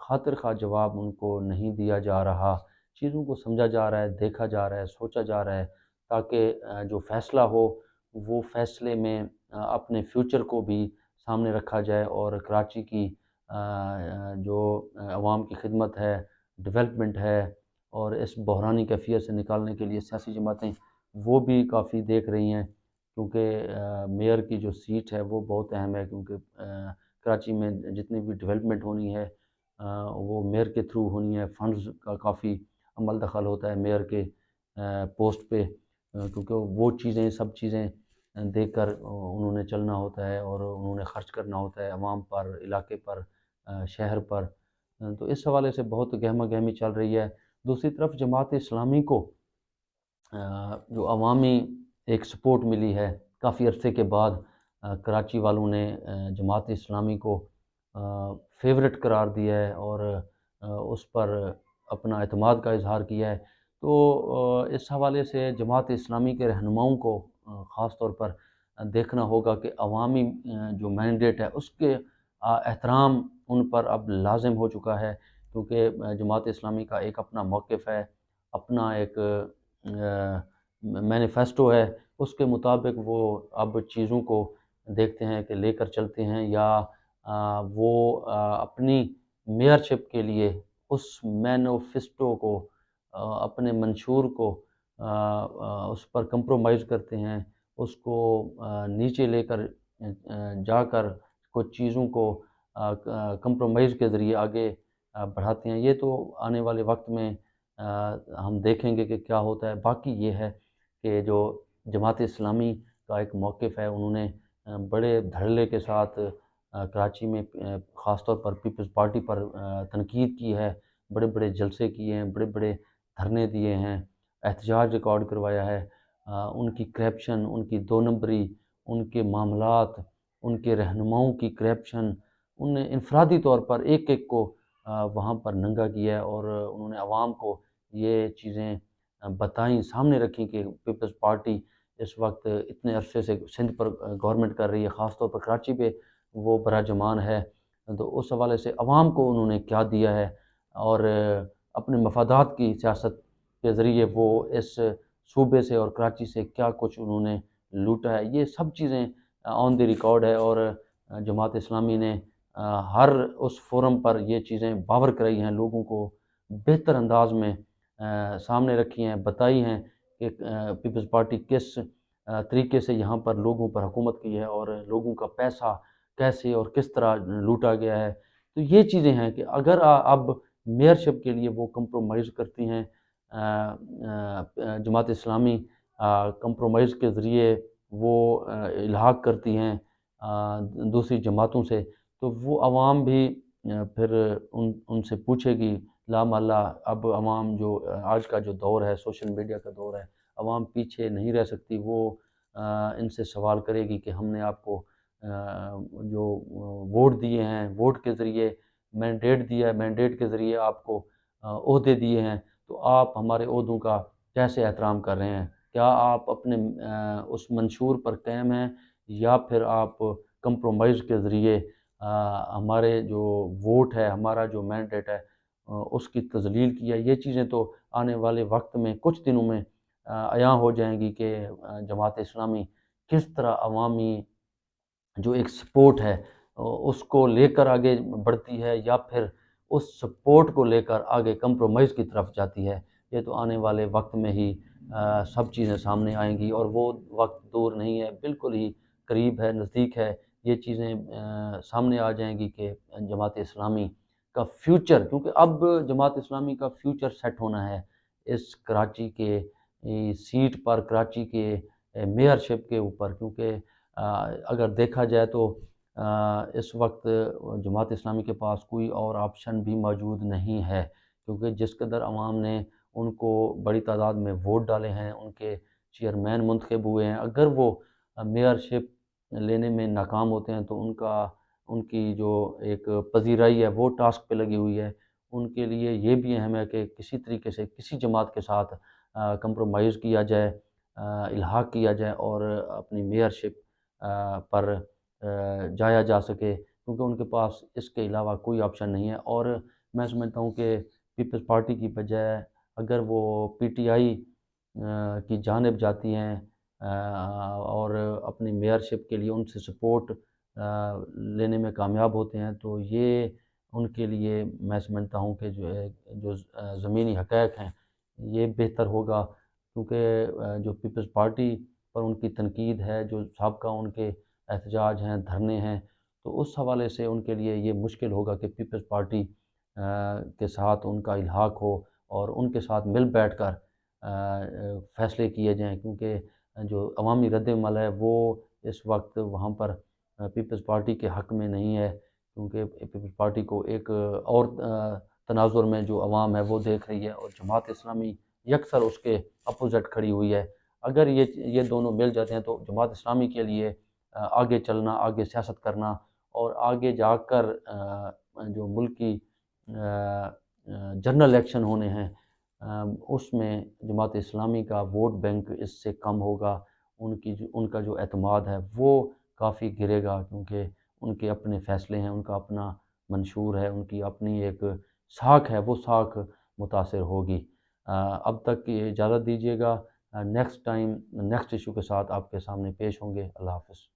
خاطر خواہ جواب ان کو نہیں دیا جا رہا، چیزوں کو سمجھا جا رہا ہے، دیکھا جا رہا ہے، سوچا جا رہا ہے، تاکہ جو فیصلہ ہو وہ فیصلے میں اپنے فیوچر کو بھی سامنے رکھا جائے، اور کراچی کی جو عوام کی خدمت ہے، ڈیولپمنٹ ہے، اور اس بحرانی کیفیت سے نکالنے کے لیے سیاسی جماعتیں وہ بھی کافی دیکھ رہی ہیں، کیونکہ میئر کی جو سیٹ ہے وہ بہت اہم ہے، کیونکہ کراچی میں جتنی بھی ڈیولپمنٹ ہونی ہے وہ میئر کے تھرو ہونی ہے، فنڈز کا کافی عمل دخل ہوتا ہے میئر کے پوسٹ پہ، کیونکہ وہ چیزیں سب چیزیں دیکھ کر انہوں نے چلنا ہوتا ہے، اور انہوں نے خرچ کرنا ہوتا ہے عوام پر، علاقے پر، شہر پر۔ تو اس حوالے سے بہت گہما گہمی چل رہی ہے۔ دوسری طرف جماعت اسلامی کو جو عوامی ایک سپورٹ ملی ہے کافی عرصے کے بعد، کراچی والوں نے جماعت اسلامی کو فیورٹ قرار دیا ہے، اور اس پر اپنا اعتماد کا اظہار کیا ہے۔ تو اس حوالے سے جماعت اسلامی کے رہنماؤں کو خاص طور پر دیکھنا ہوگا کہ عوامی جو مینڈیٹ ہے اس کے احترام ان پر اب لازم ہو چکا ہے، کیونکہ جماعت اسلامی کا ایک اپنا موقف ہے، اپنا ایک مینیفیسٹو ہے، اس کے مطابق وہ اب چیزوں کو دیکھتے ہیں کہ لے کر چلتے ہیں، یا وہ اپنی میئرشپ کے لیے اس مینیفیسٹو کو، اپنے منشور کو اس پر کمپرومائز کرتے ہیں، اس کو نیچے لے کر جا کر کچھ چیزوں کو کمپرومائز کے ذریعے آگے بڑھاتے ہیں۔ یہ تو آنے والے وقت میں ہم دیکھیں گے کہ کیا ہوتا ہے۔ باقی یہ ہے کہ جو جماعت اسلامی کا ایک موقف ہے، انہوں نے بڑے دھڑلے کے ساتھ کراچی میں خاص طور پر پیپلز پارٹی پر تنقید کی ہے، بڑے بڑے جلسے کیے ہیں، بڑے بڑے دھرنے دیے ہیں، احتجاج ریکارڈ کروایا ہے۔ ان کی کرپشن، ان کی دو نمبری، ان کے معاملات، ان کے رہنماؤں کی کرپشن، ان نے انفرادی طور پر ایک ایک کو وہاں پر ننگا کیا ہے، اور انہوں نے عوام کو یہ چیزیں بتائیں، سامنے رکھیں کہ پیپلز پارٹی اس وقت اتنے عرصے سے سندھ پر گورنمنٹ کر رہی ہے، خاص طور پر کراچی پہ وہ براجمان ہے۔ تو اس حوالے سے عوام کو انہوں نے کیا دیا ہے، اور اپنے مفادات کی سیاست کے ذریعے وہ اس صوبے سے اور کراچی سے کیا کچھ انہوں نے لوٹا ہے، یہ سب چیزیں آن دی ریکارڈ ہے، اور جماعت اسلامی نے ہر اس فورم پر یہ چیزیں باور کرائی ہیں، لوگوں کو بہتر انداز میں سامنے رکھی ہیں، بتائی ہیں کہ پیپلز پارٹی کس طریقے سے یہاں پر لوگوں پر حکومت کی ہے، اور لوگوں کا پیسہ کیسے اور کس طرح لوٹا گیا ہے۔ تو یہ چیزیں ہیں کہ اگر اب میئرشپ کے لیے وہ کمپرومائز کرتی ہیں، جماعت اسلامی کمپرومائز کے ذریعے وہ الحاق کرتی ہیں دوسری جماعتوں سے، تو وہ عوام بھی پھر ان سے پوچھے گی لا محالہ۔ اب عوام جو آج کا جو دور ہے، سوشل میڈیا کا دور ہے، عوام پیچھے نہیں رہ سکتی، وہ ان سے سوال کرے گی کہ ہم نے آپ کو جو ووٹ دیے ہیں، ووٹ کے ذریعے مینڈیٹ دیا ہے، مینڈیٹ کے ذریعے آپ کو عہدے دیے ہیں، تو آپ ہمارے عہدوں کا کیسے احترام کر رہے ہیں؟ کیا آپ اپنے اس منشور پر قائم ہیں، یا پھر آپ کمپرومائز کے ذریعے ہمارے جو ووٹ ہے، ہمارا جو مینڈیٹ ہے اس کی تذلیل کیا؟ یہ چیزیں تو آنے والے وقت میں کچھ دنوں میں عیاں ہو جائیں گی کہ جماعت اسلامی کس طرح عوامی جو ایک سپورٹ ہے اس کو لے کر آگے بڑھتی ہے، یا پھر اس سپورٹ کو لے کر آگے کمپرومائز کی طرف جاتی ہے۔ یہ تو آنے والے وقت میں ہی سب چیزیں سامنے آئیں گی، اور وہ وقت دور نہیں ہے، بالکل ہی قریب ہے، نزدیک ہے۔ یہ چیزیں سامنے آ جائیں گی کہ جماعت اسلامی کا فیوچر، کیونکہ اب جماعت اسلامی کا فیوچر سیٹ ہونا ہے اس کراچی کے سیٹ پر، کراچی کے میئرشپ کے اوپر، کیونکہ اگر دیکھا جائے تو اس وقت جماعت اسلامی کے پاس کوئی اور آپشن بھی موجود نہیں ہے، کیونکہ جس قدر عوام نے ان کو بڑی تعداد میں ووٹ ڈالے ہیں، ان کے چیئرمین منتخب ہوئے ہیں، اگر وہ میئرشپ لینے میں ناکام ہوتے ہیں تو ان کی جو ایک پذیرائی ہے وہ ٹاسک پہ لگی ہوئی ہے۔ ان کے لیے یہ بھی اہم ہے کہ کسی طریقے سے کسی جماعت کے ساتھ کمپرومائز کیا جائے، الحاق کیا جائے، اور اپنی میئرشپ پر جایا جا سکے، کیونکہ ان کے پاس اس کے علاوہ کوئی آپشن نہیں ہے۔ اور میں سمجھتا ہوں کہ پیپلز پارٹی کی بجائے اگر وہ پی ٹی آئی کی جانب جاتی ہیں اور اپنی میئرشپ کے لیے ان سے سپورٹ لینے میں کامیاب ہوتے ہیں، تو یہ ان کے لیے میں سمجھتا ہوں کہ جو ہے جو زمینی حقائق ہیں یہ بہتر ہوگا، کیونکہ جو پیپلز پارٹی پر ان کی تنقید ہے، جو سابقہ ان کے احتجاج ہیں، دھرنے ہیں، تو اس حوالے سے ان کے لیے یہ مشکل ہوگا کہ پیپلز پارٹی کے ساتھ ان کا الحاق ہو اور ان کے ساتھ مل بیٹھ کر فیصلے کیے جائیں، کیونکہ جو عوامی رد عمل ہے وہ اس وقت وہاں پر پیپلز پارٹی کے حق میں نہیں ہے، کیونکہ پیپلز پارٹی کو ایک اور تناظر میں جو عوام ہے وہ دیکھ رہی ہے، اور جماعت اسلامی یکسر اس کے اپوزٹ کھڑی ہوئی ہے۔ اگر یہ دونوں مل جاتے ہیں تو جماعت اسلامی کے لیے آگے چلنا، آگے سیاست کرنا اور آگے جا کر جو ملکی جنرل الیکشن ہونے ہیں اس میں جماعت اسلامی کا ووٹ بینک اس سے کم ہوگا، ان کا جو اعتماد ہے وہ کافی گرے گا، کیونکہ ان کے اپنے فیصلے ہیں، ان کا اپنا منشور ہے، ان کی اپنی ایک ساکھ ہے، وہ ساکھ متاثر ہوگی۔ اب تک کی اجازت دیجیے گا، نیکسٹ ٹائم نیکسٹ ایشو کے ساتھ آپ کے سامنے پیش ہوں گے۔ اللہ حافظ۔